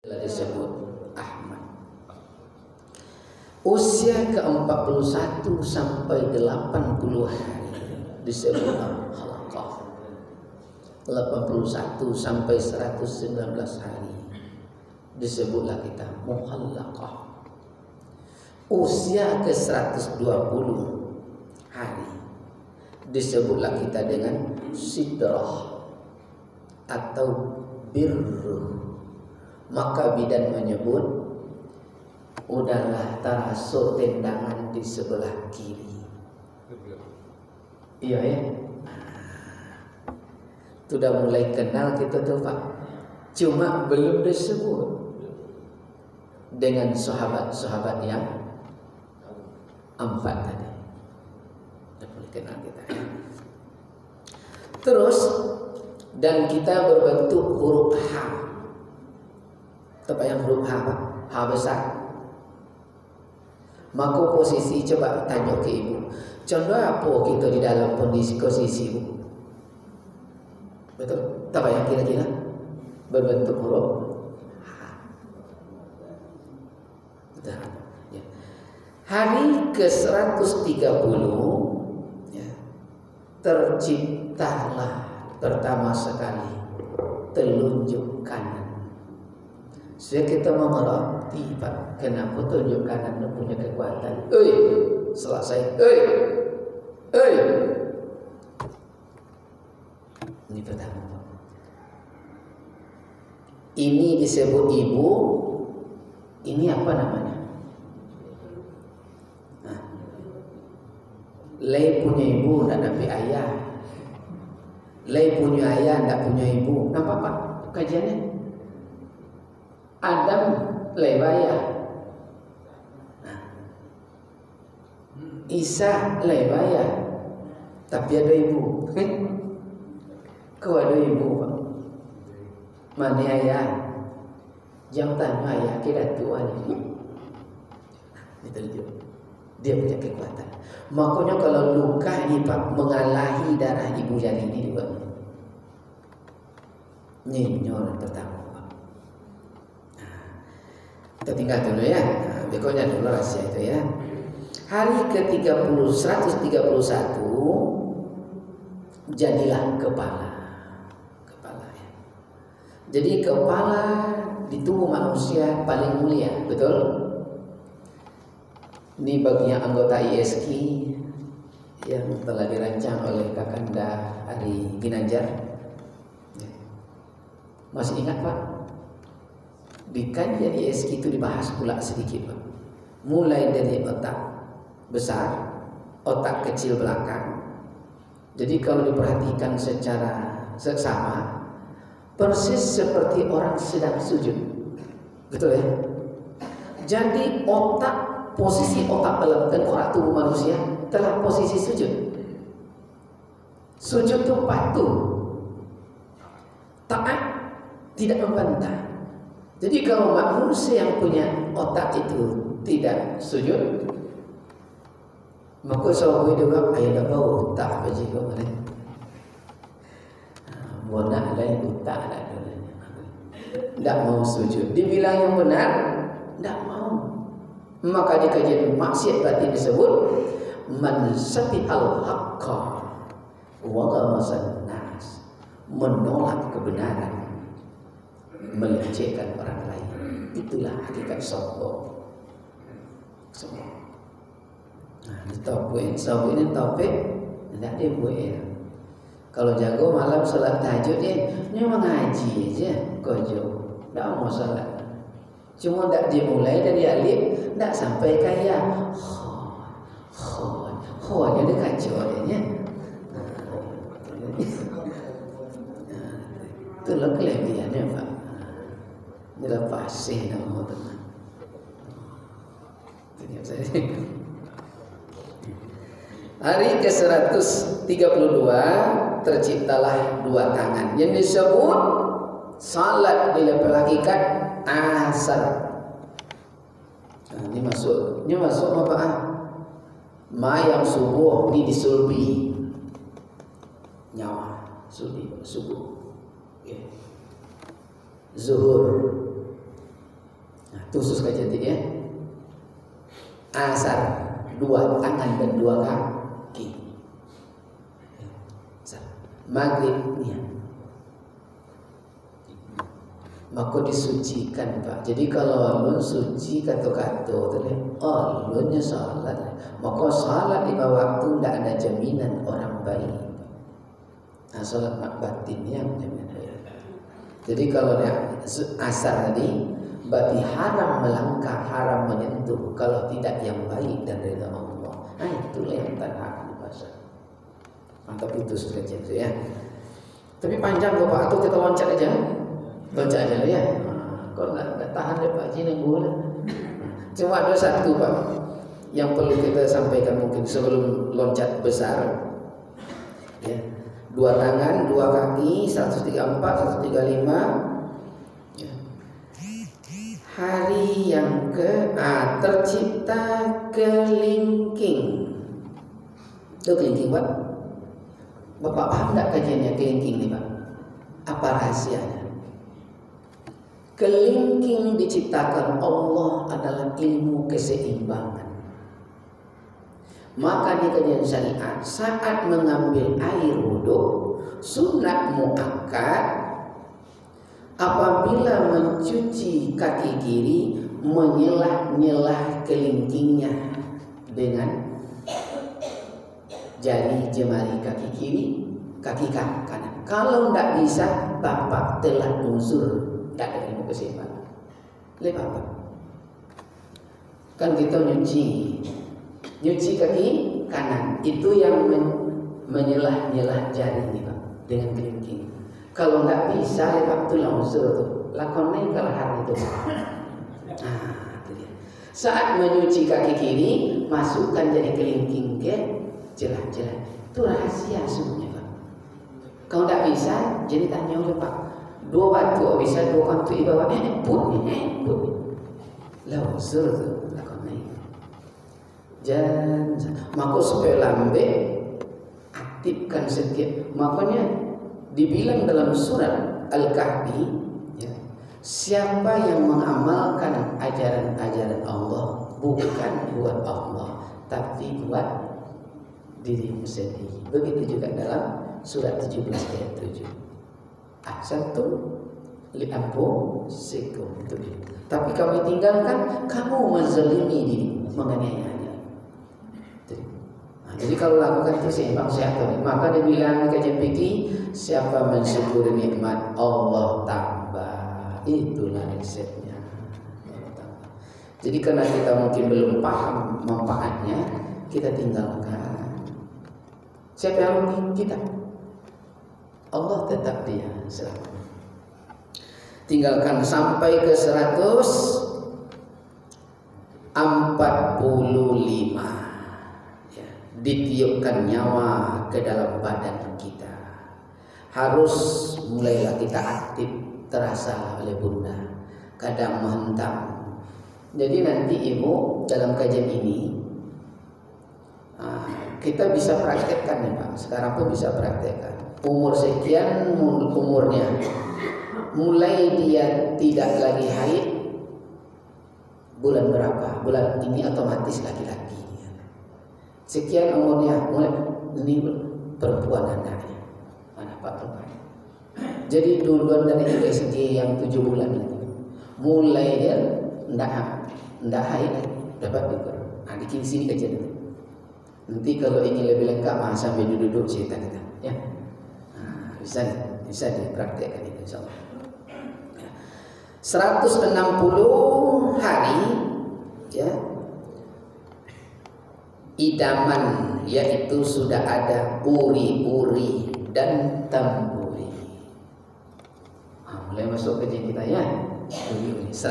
disebut Ahmad. Usia ke-41 sampai 80 hari disebut Halaqah. 81 sampai 119 hari disebutlah kita Muhallaqah. Usia ke-120 hari disebutlah kita dengan Sidrah atau Birruh. Maka bidan menyebut, udahlah terasuk tendangan di sebelah kiri. Iya ya. Sudah mulai kenal kita tuh Pak. Cuma belum disebut dengan sahabat-sahabat yang 4 tadi. Sudah mulai kenal kita ya. Terus dan kita berbentuk huruf H. Apa yang huruf H Pak? H besar. Maka posisi, coba tanya ke ibu, contoh apa kita di dalam kondisi posisi ibu? Betul? Apa yang kira-kira berbentuk huruf H? Betul. Ya. Hari ke-130 ya, terciptalah pertama sekali telunjuk kanan. Saya kita mengerti Pak, kenapa telunjuk kanan itu punya kekuatan. Selesai. Ini pertama. Ini disebut ibu. Ini apa namanya? Lei punya ibu, tidak dapat ayah. Lei punya ayah, tidak punya ibu. Nampak Pak kajiannya? Adam lebaya, Isa lebaya, tapi ada ibu. Kau ada ibu Pak? Mana ayah? Jangan tanya ayah, kita tua nih. Itu dia punya kekuatan. Makanya kalau luka ini Pak mengalahi darah ibu jari ini juga. Nyinyol pertama. Kita tinggal dulu ya. Berikutnya dulu rahasia itu ya. Hari ke-30 131 jadilah kepala. Kepala ya. Jadi kepala di tubuh manusia paling mulia, betul? Ini bagian anggota ISK yang telah dirancang oleh Kakanda Ari Ginanjar. Masih ingat Pak? Di kajian ISK itu dibahas pula sedikit Pak. Mulai dari otak besar, otak kecil belakang. Jadi kalau diperhatikan secara seksama, persis seperti orang sedang sujud. Betul ya? Jadi posisi otak dalam tengkorak tubuh manusia telah posisi sujud. Sujud itu patuh, taat, tidak membantah. Jadi kalau manusia yang punya otak itu tidak sujud, maka sahabat juga ayah dah bau tak apa jika mana. Bonak lain utak ada dulunya. Tidak mau sujud. Dibilang yang benar, tidak mau. Maka di kajian maksiat batin disebut man safi'al haqqa wa ghamasan nas, menolak kebenaran, melecehkan orang lain. Itulah hakikat sombong. Nah, ini topik, sombong ini topik tidak dia buat. Kalau jago malam salat tahajud dia mengaji aja, kojo, tidak mau salat. Cuma tidak dimulai dari alif, tidak sampai kaya. Jadi kacau adanya. Itulah kelebihannya Pak. Dilepas sih nama teman. Hari ke-132 terciptalah 2 tangan yang disebut salat bila berhakikat asar. Nah, ini masuk apa? Ma yang subuh ini disulbi nyawa subuh. Okay. Zuhur Khusus kajian ya. Asar 2 tangan dan 2 kaki. Maghrib ya. Maka disucikan Pak. Jadi kalau ulun suci kata-kata tu ulunnya salat. Maka salat 5 waktu tidak ada jaminan orang baik. Nah, salat mak batin yang jaminan. Jadi kalau dia asar tadi berarti haram melangkah, haram menyentuh kalau tidak yang baik dan ridha Allah. Nah, itulah yang tanah di pasar. Mantap itu sudah ya. Tapi panjang kok Pak, atau kita loncat aja. Loncat aja lah ya. Kalau nggak tahan deh Pak Jin yang boleh. Cuma ada satu Pak yang perlu kita sampaikan mungkin sebelum loncat besar. Ya. 2 tangan, 2 kaki, 134, 135. Ya. Hari yang tercipta kelingking. Itu kelingking Pak. Bapak paham nggak kajiannya kelingking nih Pak? Apa rahasianya? Kelingking diciptakan Allah adalah ilmu keseimbangan. Maka di kajian syariat saat mengambil air wudhu sunat muakkad apabila mencuci kaki kiri menyelah-nyelah kelingkingnya dengan jari jemari kaki kiri, kaki kanan. Kalau tidak bisa, bapak telah unsur tidak ada ilmu keseimbangan. Lihat apa? Kan kita nyuci kaki kanan itu yang menyelah-nyelah jari ini Pak dengan kelingking. Kalau nggak bisa, lihat itu unsur tuh. Lakonnya kelahan itu. Nah, itu dia. Saat menyuci kaki kiri, masukkan jari kelingking ke jelah-jelah. Itu rahasia sebenarnya Pak. Kalau nggak bisa, jadi tanya oleh Pak. 2 batu bisa 2 kantu ibawa put. Lah unsur tu lakonnya. Jangan maka supaya lambe aktifkan sedikit. Makanya dibilang dalam surat Al-Kahfi ya, siapa yang mengamalkan ajaran-ajaran Allah bukan buat Allah tapi buat dirimu sendiri. Begitu juga dalam surat 17 ayat 7. Ahsantum li anfusikum. Tapi kami tinggalkan kamu menzalimi diri, menganiaya. Jadi kalau lakukan itu seimbang sehat. Maka dia bilang kajian fikih, siapa mensyukuri nikmat Allah tambah. Itulah resepnya. Jadi karena kita mungkin belum paham manfaatnya, kita tinggalkan. Siapa yang rugi? Kita. Allah tetap dia selamat. Tinggalkan sampai ke 145 ya, ditiupkan nyawa ke dalam badan kita. Harus mulailah kita aktif, terasa oleh bunda kadang menghentam. Jadi nanti ibu dalam kajian ini kita bisa praktekkan ya Pak. Sekarang pun bisa praktekkan. Umur sekian umurnya, mulai dia tidak lagi haid bulan berapa? Bulan ini otomatis laki-laki. Sekian umurnya, mulai ini perempuan anaknya. Mana Pak perempuan? Jadi duluan dari USG yang 7 bulan itu, mulai dia ndak haid dapat diukur. Nah, di sini aja dulu. Nanti kalau ini lebih lengkap sambil duduk cerita kita, ya. Bisa dipraktekkan itu insyaallah. 160 hari ya. Idaman yaitu sudah ada uri-uri dan tamburi. Mulai masuk ke kita ya. 160.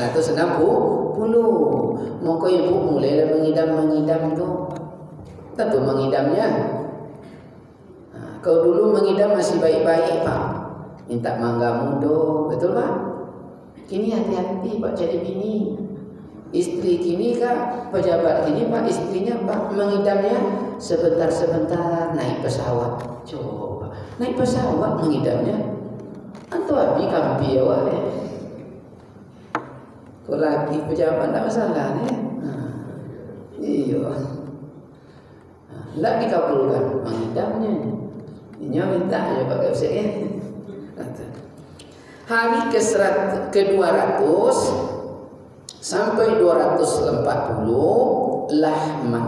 Maka ibu mulai mengidam tuh. Tentu mengidamnya. Kalau dulu mengidam masih baik-baik Pak, minta mangga mudo, betul Pak? Kini hati-hati Pak jadi bini. Istri kini Kak, pejabat kini Pak, istrinya Pak mengidamnya sebentar-sebentar naik pesawat. Coba naik pesawat mengidamnya. Antu abi kampi awak. Kalau lagi pejabat tak masalah ni. Iya. Tak dikabulkan mengidamnya. Ini minta aja pakai saya. Hari ke-200 sampai 240 lahman,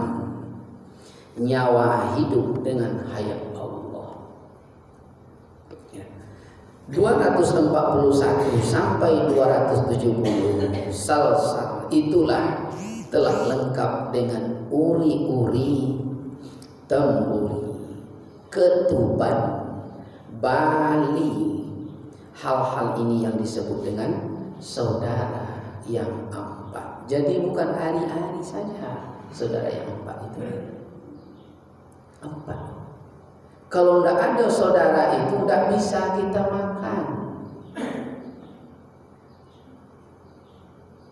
nyawa hidup dengan hayat Allah. 241 sampai 270 salsal itulah telah lengkap dengan uri-uri, temburi, ketuban, bali. Hal-hal ini yang disebut dengan saudara yang empat. Jadi bukan hari-hari saja saudara yang empat itu. Empat. Kalau tidak ada saudara itu tidak bisa kita makan.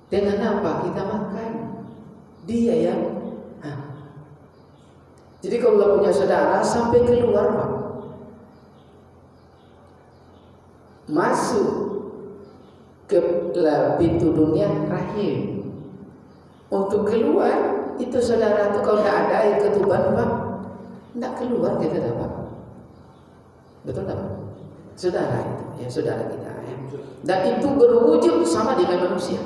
Dengan apa kita makan? Dia yang. Jadi kalau punya saudara sampai keluar, Pak, masuk ke pintu dunia rahim. Untuk keluar itu saudara itu kalau tidak ada air ketuban, Pak, tidak keluar kita dapat. Betul tak? Saudara itu, ya saudara kita. Ya. Dan itu berwujud sama dengan manusia.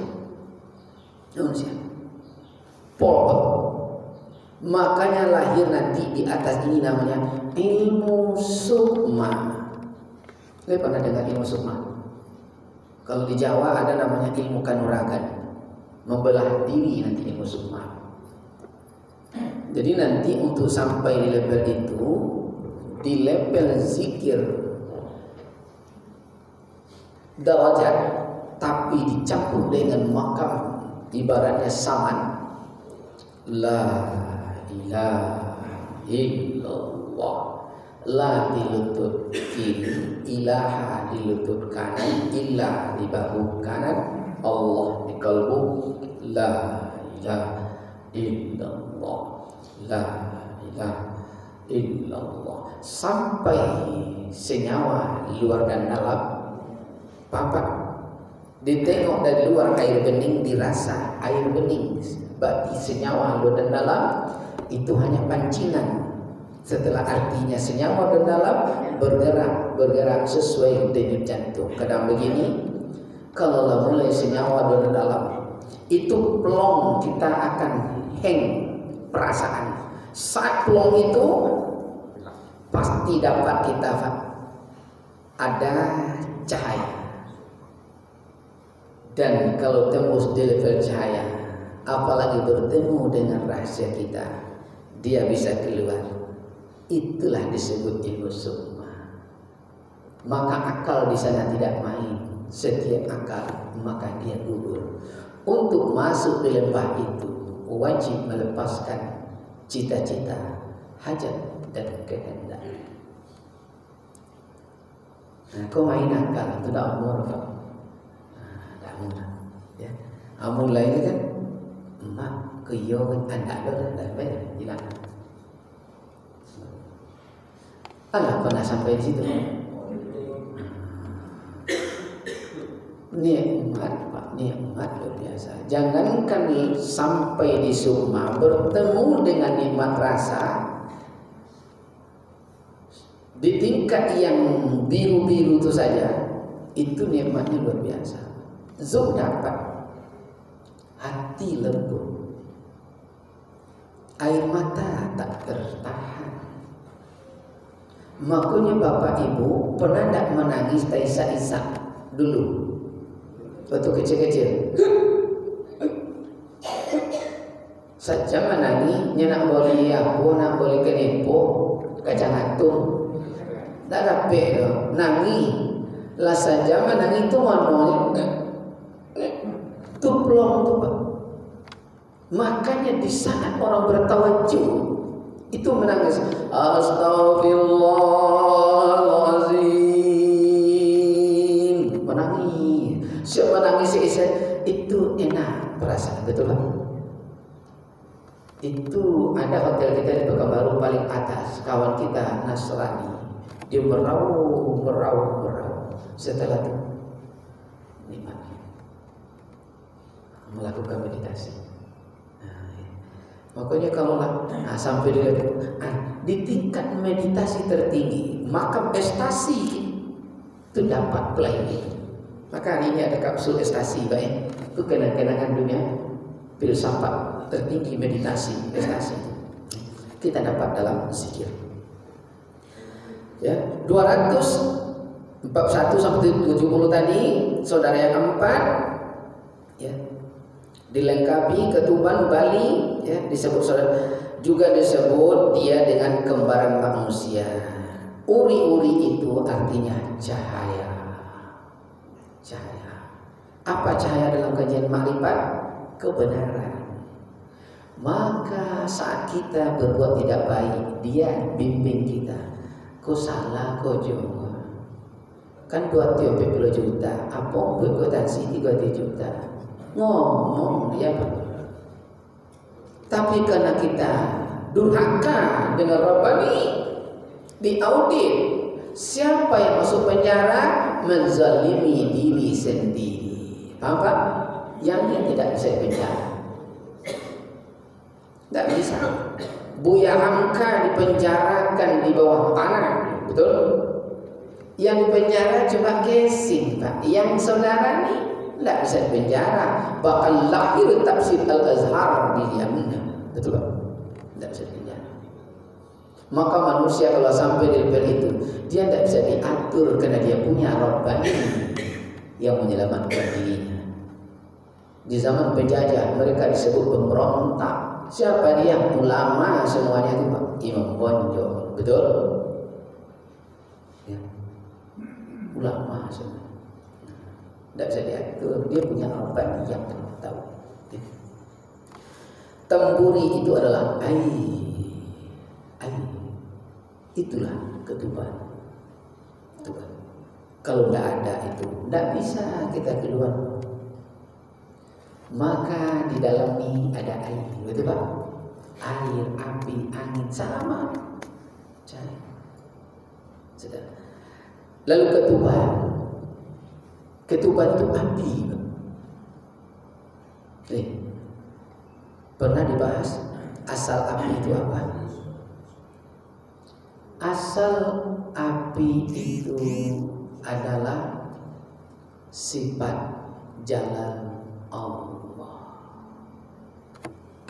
Manusia. Pol. Makanya lahir nanti di atas ini namanya ilmu sukma. Saya pernah dengar ilmu sukma. Kalau di Jawa ada namanya ilmu kanuragan, membelah diri nanti ilmu sukma. Jadi nanti untuk sampai di level itu, di level zikir derajat, tapi dicampur dengan makam, ibaratnya saman. La ilaha illallah. La di lutut kiri, ilaha di lutut kanan, ilah di bahu kanan, Allah di kalbu. La ilaha illallah, la ilaha illallah. Sampai senyawa luar dan dalam papat. Ditengok dari luar air bening, dirasa air bening. Berarti senyawa luar dan dalam itu hanya pancingan. Setelah artinya senyawa dan dalam bergerak sesuai denyut jantung. Kadang begini, kalau mulai senyawa dan dalam itu pelong kita akan hang perasaan. Saat pelong itu pasti dapat kita ada cahaya. Dan kalau tembus di level cahaya, apalagi bertemu dengan rahasia kita, dia bisa keluar. Itulah disebut ilmu sukma. Maka akal di sana tidak main. Setiap akal maka dia gugur. Untuk masuk di lembah itu wajib melepaskan cita-cita, hajat dan kehendak. Nah, kau main akal itu tak umur, Pak. Tak mudah. Ya, mulai ini kan, mak keyo anda ada dan baik hilang. Allah pernah sampai di situ. Nikmat, Pak, nikmat luar biasa. Jangankan sampai di sukma, bertemu dengan nikmat rasa di tingkat yang biru-biru itu saja, itu nikmatnya luar biasa. Zuk dapat, hati lembut, air mata tak tertahan. Makanya Bapak Ibu pernah tak menangis tak isak-isak dulu waktu kecil-kecil? Saja menangis, nak boleh apa, nak boleh kenepo, kacang atung, tak dapat dah nangis. Lah saja menangis tu mana tu pelong tu, Pak. Makanya di saat orang bertawajuh itu menangis, astagfirullahaladzim, menangis. Siapa menangis itu enak perasaan, betul Pak? Itu ada hotel kita di Pekanbaru paling atas, kawan kita Nasrani, dia merauh. Setelah itu nikmatnya. melakukan meditasi. Makanya kalau sampai di tingkat meditasi tertinggi, maka ekstasi itu dapat pelai. Maka hari ini ada kapsul ekstasi, baik. Itu kenang-kenangan dunia filsafat tertinggi meditasi, ekstasi. Kita dapat dalam zikir. Ya, 241 sampai 70 tadi, saudara yang keempat, ya, dilengkapi ketuban Bali, ya, disebut saudara, juga disebut dia dengan kembaran manusia. Uri-uri itu artinya cahaya. Cahaya. Apa cahaya dalam kajian makrifat? Kebenaran. Maka saat kita berbuat tidak baik, dia bimbing kita. Kau salah, kau juga. Kan 20 juta, apa berpotensi 30 juta. Ngomong dia apa? Tapi karena kita durhaka dengan Rabbani, diaudit, siapa yang masuk penjara menzalimi diri sendiri. Paham Pak? Yang dia tidak bisa penjara. Tidak bisa. Buya Hamka dipenjarakan di bawah tanah, betul? Yang dipenjara cuma casing, Pak. Yang saudara nih tidak bisa dipenjara. Bahkan lahir tafsir Al-Azhar di Yaman, betul Pak? Tidak bisa dipenjara. Maka manusia kalau sampai di level itu, dia tidak bisa diatur karena dia punya Rabbani yang menyelamatkan dirinya. Di zaman penjajah mereka disebut pemberontak. Siapa dia? Ulama semuanya itu Pak. Imam Bonjol, betul? Ya. Ulama semua. Tidak bisa diatur. Dia punya Rabbani yang tahu. Ya. Tamburi itu adalah air. Air. Itulah ketuban. Ketuban. Kalau tidak ada itu, tidak bisa kita keluar. Maka di dalam ini ada air, betul Pak? Air, api, angin sama. Cahaya. Sudah. Lalu ketuban. Ketuban itu api. Pernah dibahas asal api itu apa? Asal api itu adalah sifat jalan Allah.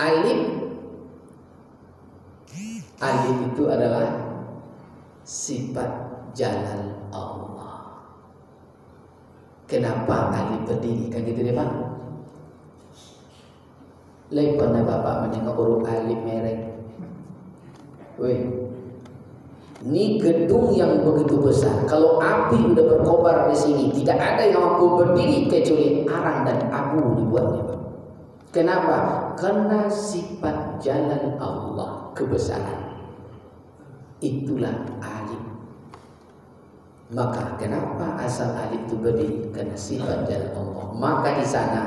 Alif itu adalah sifat jalan Allah. Kenapa alif berdiri? Kan gitu deh Pak. Pernah Bapak menengok huruf alif merek. Weh, ini gedung yang begitu besar. Kalau api udah berkobar di sini, tidak ada yang mampu berdiri kecuali arang dan abu dibuatnya Pak. Kenapa? Karena sifat jalan Allah, kebesaran. Itulah alif. Maka kenapa asal alif itu berdiri? Karena sifat jalan Allah. Maka di sana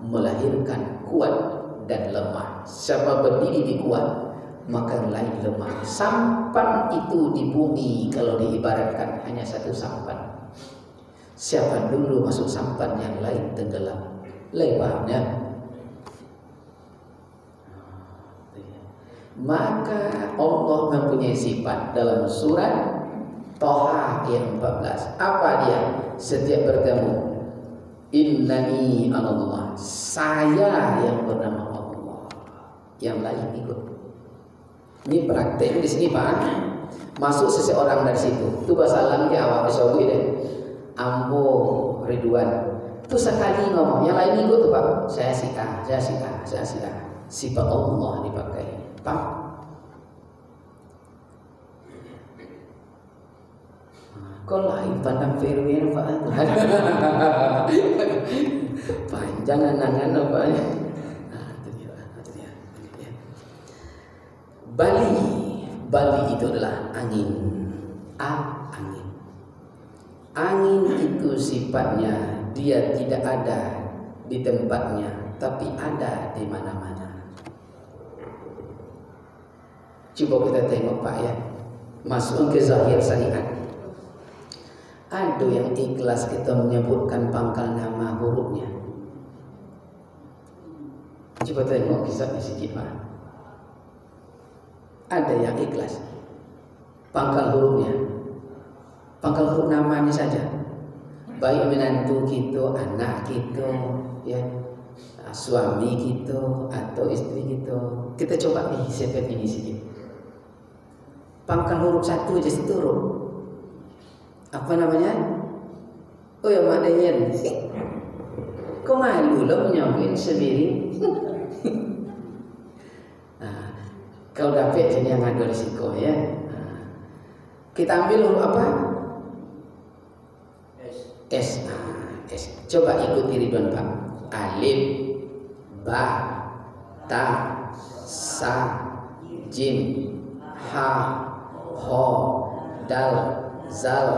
melahirkan kuat dan lemah. Siapa berdiri di kuat, maka lain lemah. Sampan itu di bumi kalau diibaratkan hanya satu sampan. Siapa dulu masuk sampan yang lain tenggelam. Lain pahamnya? Maka Allah mempunyai sifat dalam surat Toha ayat 14. Apa dia? Setiap bertemu, innani anallah, saya yang bernama Allah, yang lain ikut. Ini praktek di sini Pak. Masuk seseorang dari situ, tu basalam ke awak disobi deh. Ambo Ridwan. Tu sekali ngomong, yang lain ikut tuh Pak. Saya sika. Sifat Allah dipakai. Pak, kok lain pandang firman Pak? Panjang anangan Pak. Bali itu adalah angin. Angin. Angin itu sifatnya dia tidak ada di tempatnya, tapi ada di mana-mana. Coba kita tengok Pak ya, masuk ke zahir syariat. Ada yang ikhlas kita menyebutkan pangkal nama hurufnya. Coba tengok kisahnya sikit Pak. Ada yang ikhlas. Pangkal hurufnya, pangkal huruf namanya saja. Baik menantu kita, anak kita, ya, suami kita atau istri kita coba nih sepet ini sikit. Pangkal huruf satu aja seturun. Apa namanya? Oh ya maknanya. Kok malu lo menyokin sendiri? Nah, kalau dapat jadi yang ada risiko ya. Nah, kita ambil huruf apa? S. S. Coba ikuti Ridwan Pak. Alif, ba, ta, sa, jim, ha, ho, dal, zal,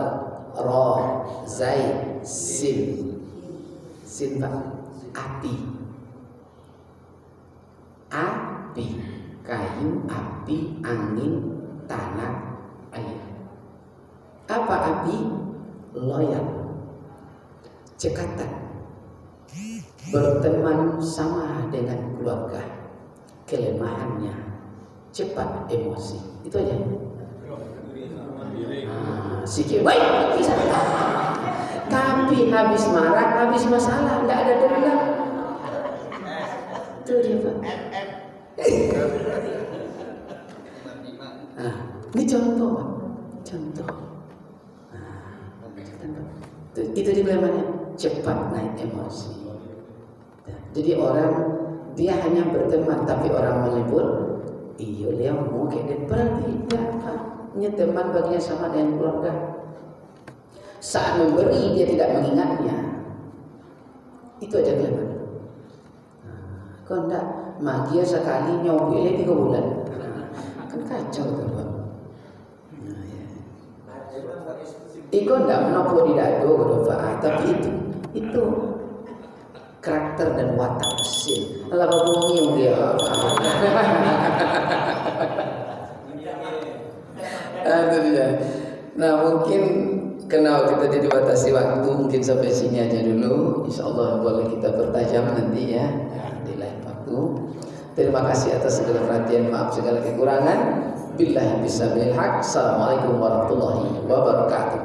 ro, zai, sin. Sin Pak. Api. Api. Kayu, api, angin, tanah, air. Apa api? Loyal. Cekatan. Berteman sama dengan keluarga. Kelemahannya cepat emosi. Itu aja. Sikit baik bisa. Tapi habis marah, habis masalah, nggak ada dendam. Itu dia Pak. Ini contoh Pak. Contoh. Itu di mana? Cepat naik emosi. Jadi orang dia hanya berteman, tapi orang menyebut iya dia mau kayak dia tidak Pak. Ini teman baginya sama dengan keluarga. Saat memberi dia tidak mengingatnya. Itu aja kelemahan. Kau enggak magia sekali nyobilnya 3 bulan. Kan kacau tuh Pak. Iko enggak menopo di dado Pak, tapi itu karakter dan watak mesin. Alah ngomong dia. Aduh dia. Nah mungkin karena kita dibatasi waktu, mungkin sampai sini aja dulu. Insyaallah boleh kita pertajam nanti ya di lain waktu. Terima kasih atas segala perhatian, maaf segala kekurangan. Billahi bisabil haq. Assalamualaikum warahmatullahi wabarakatuh.